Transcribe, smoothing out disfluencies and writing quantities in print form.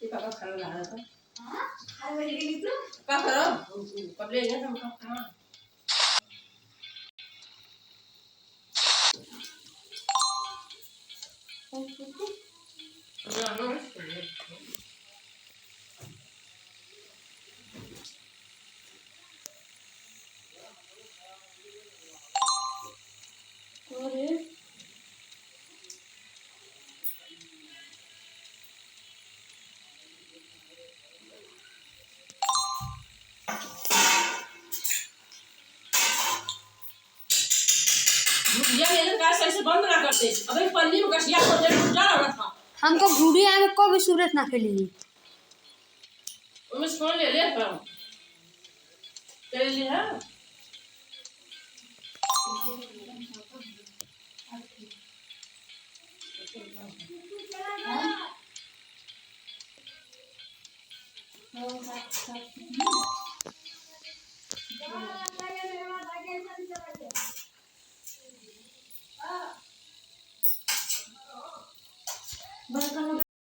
ये पापा खाना ला रहा था। हाँ खाने वाली के लिए तो का करो कब ले गए हम खाना अरे भुजिया मेरे गैस ऐसे बंद ना करते अबे पल्ली में गठिया खोल दे जा रहा था हमको भूडिया में को भी सूरत ना खेली उमें से कौन ले ले पर तेरे लिए है